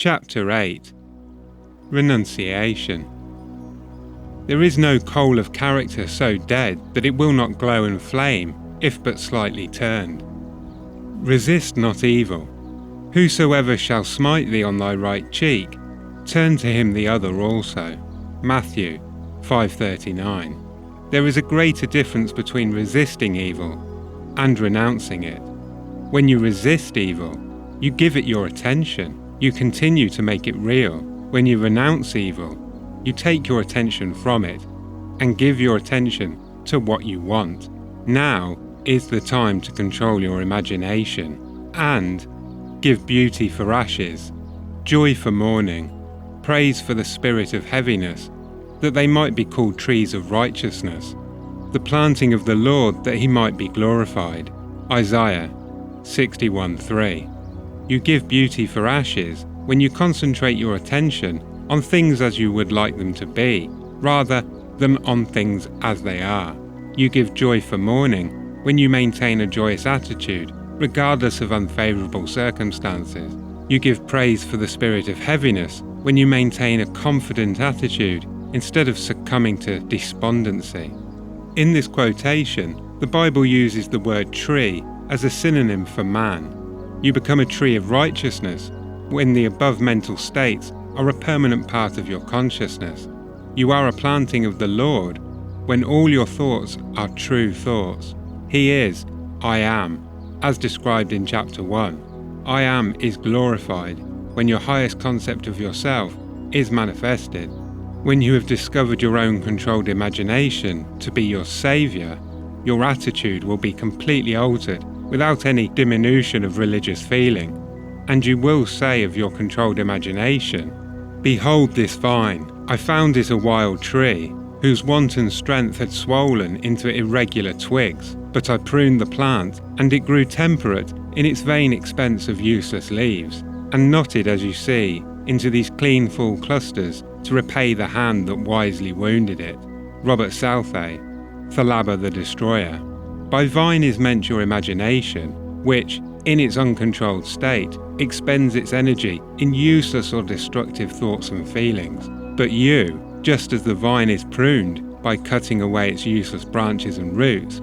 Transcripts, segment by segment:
Chapter 8. Renunciation. There is no coal of character so dead that it will not glow and flame, if but slightly turned. Resist not evil. Whosoever shall smite thee on thy right cheek, turn to him the other also. Matthew 5:39. There is a greater difference between resisting evil and renouncing it. When you resist evil, you give it your attention. You continue to make it real. When you renounce evil, you take your attention from it and give your attention to what you want. Now is the time to control your imagination and give beauty for ashes, joy for mourning, praise for the spirit of heaviness, that they might be called trees of righteousness, the planting of the Lord, that he might be glorified. Isaiah 61:3. You give beauty for ashes when you concentrate your attention on things as you would like them to be, rather than on things as they are. You give joy for mourning when you maintain a joyous attitude, regardless of unfavorable circumstances. You give praise for the spirit of heaviness when you maintain a confident attitude instead of succumbing to despondency. In this quotation, the Bible uses the word tree as a synonym for man. You become a tree of righteousness when the above mental states are a permanent part of your consciousness. You are a planting of the Lord when all your thoughts are true thoughts. He is I am, as described in chapter 1. I am is glorified when your highest concept of yourself is manifested. When you have discovered your own controlled imagination to be your saviour, your attitude will be completely altered without any diminution of religious feeling, and you will say of your controlled imagination, "Behold this vine, I found it a wild tree, whose wanton strength had swollen into irregular twigs, but I pruned the plant, and it grew temperate in its vain expense of useless leaves, and knotted, as you see, into these clean full clusters to repay the hand that wisely wounded it." Robert Southey, Thalaba the Destroyer. By vine is meant your imagination, which, in its uncontrolled state, expends its energy in useless or destructive thoughts and feelings. But you, just as the vine is pruned by cutting away its useless branches and roots,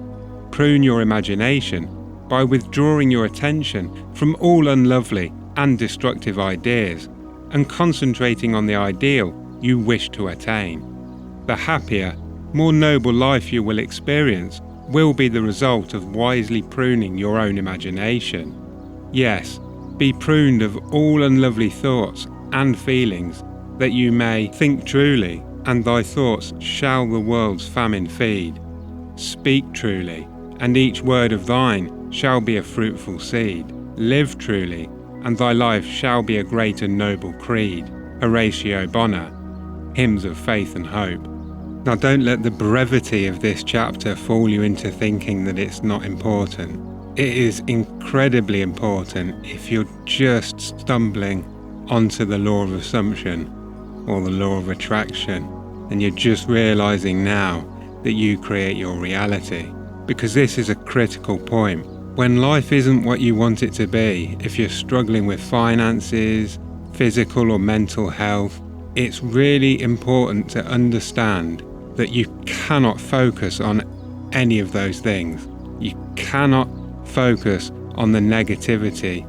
prune your imagination by withdrawing your attention from all unlovely and destructive ideas and concentrating on the ideal you wish to attain. The happier, more noble life you will experience will be the result of wisely pruning your own imagination. Yes, be pruned of all unlovely thoughts and feelings, that you may think truly, and thy thoughts shall the world's famine feed. Speak truly, and each word of thine shall be a fruitful seed. Live truly, and thy life shall be a great and noble creed. Horatio Bonner, Hymns of Faith and Hope. Now don't let the brevity of this chapter fool you into thinking that it's not important. It is incredibly important if you're just stumbling onto the law of assumption or the law of attraction, and you're just realizing now that you create your reality. Because this is a critical point. When life isn't what you want it to be, if you're struggling with finances, physical or mental health, it's really important to understand that you cannot focus on any of those things. You cannot focus on the negativity.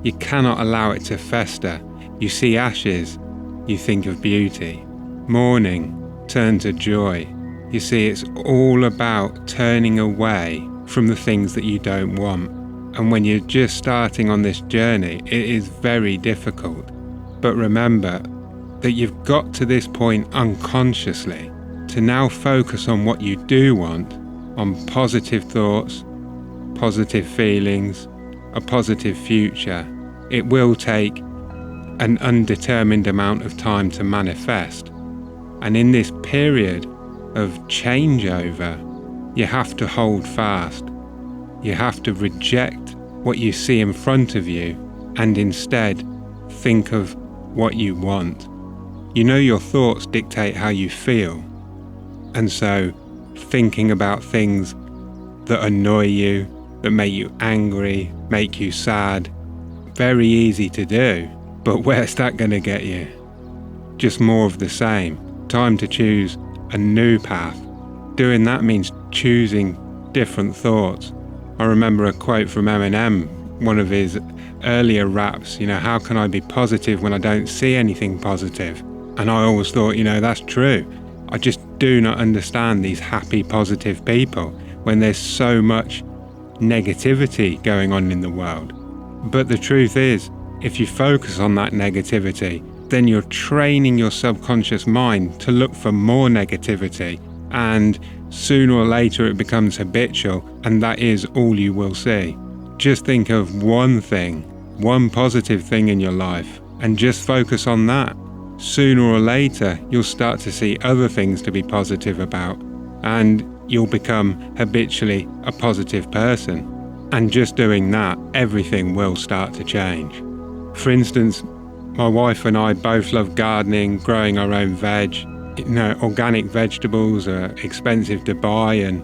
You cannot allow it to fester. You see ashes, you think of beauty. Mourning, turn to joy. You see, it's all about turning away from the things that you don't want. And when you're just starting on this journey, it is very difficult. But remember that you've got to this point unconsciously to now focus on what you do want, on positive thoughts, positive feelings, a positive future. It will take an undetermined amount of time to manifest. And in this period of changeover, you have to hold fast. You have to reject what you see in front of you and instead think of what you want. You know your thoughts dictate how you feel. And so thinking about things that annoy you, that make you angry, make you sad, very easy to do. But where's that going to get you? Just more of the same. Time to choose a new path. Doing that means choosing different thoughts. I remember a quote from Eminem, one of his earlier raps, how can I be positive when I don't see anything positive? And I always thought, that's true. I just do not understand these happy, positive people when there's so much negativity going on in the world. But the truth is, if you focus on that negativity, then you're training your subconscious mind to look for more negativity, and sooner or later it becomes habitual, and that is all you will see. Just think of one thing, one positive thing in your life, and just focus on that. Sooner or later, you'll start to see other things to be positive about, and you'll become habitually a positive person. And just doing that, everything will start to change. For instance, my wife and I both love gardening, growing our own veg. Organic vegetables are expensive to buy and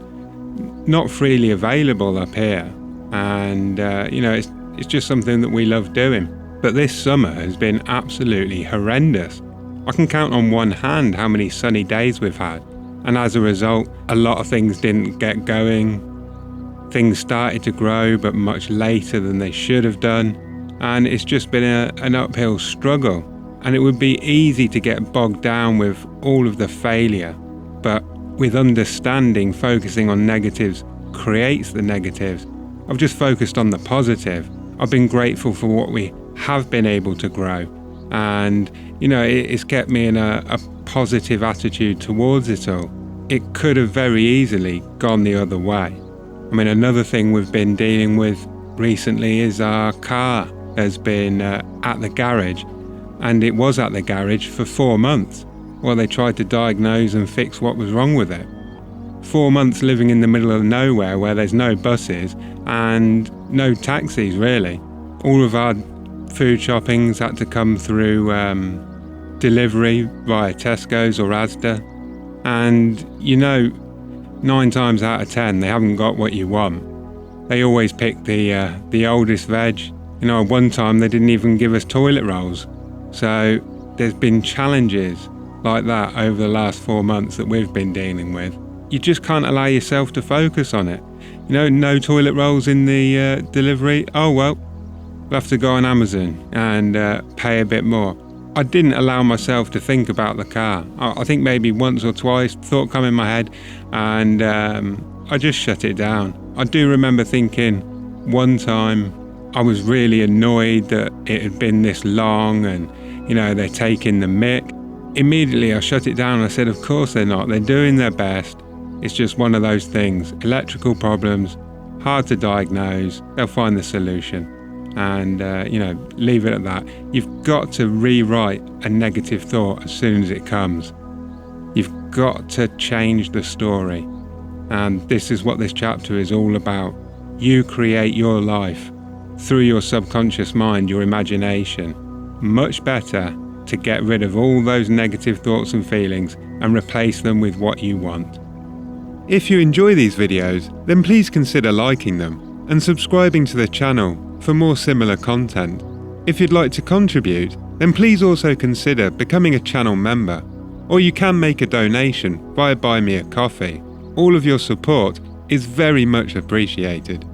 not freely available up here. And, it's just something that we love doing. But this summer has been absolutely horrendous. I can count on one hand how many sunny days we've had. And as a result, a lot of things didn't get going. Things started to grow, but much later than they should have done. And it's just been an uphill struggle. And it would be easy to get bogged down with all of the failure. But with understanding, focusing on negatives creates the negatives. I've just focused on the positive. I've been grateful for what we have been able to grow. And, it's kept me in a positive attitude towards it all. It could have very easily gone the other way. Another thing we've been dealing with recently is our car has been at the garage, and it was at the garage for 4 months while they tried to diagnose and fix what was wrong with it. 4 months living in the middle of nowhere where there's no buses and no taxis really. All of our food shoppings had to come through delivery via Tesco's or Asda, and 9 times out of 10 they haven't got what you want. They always pick the oldest veg. One time they didn't even give us toilet rolls. So there's been challenges like that over the last 4 months that we've been dealing with. You just can't allow yourself to focus on it. No toilet rolls in the delivery. Oh well, we'll have to go on Amazon and pay a bit more. I didn't allow myself to think about the car. I think maybe once or twice thought come in my head, and I just shut it down. I do remember thinking one time I was really annoyed that it had been this long and they're taking the mick. Immediately I shut it down and I said, of course they're not. They're doing their best. It's just one of those things. Electrical problems, hard to diagnose. They'll find the solution. And, leave it at that. You've got to rewrite a negative thought as soon as it comes. You've got to change the story. And this is what this chapter is all about. You create your life through your subconscious mind, your imagination. Much better to get rid of all those negative thoughts and feelings and replace them with what you want. If you enjoy these videos, then please consider liking them and subscribing to the channel for more similar content. If you'd like to contribute, then please also consider becoming a channel member, or you can make a donation via Buy Me a Coffee. All of your support is very much appreciated.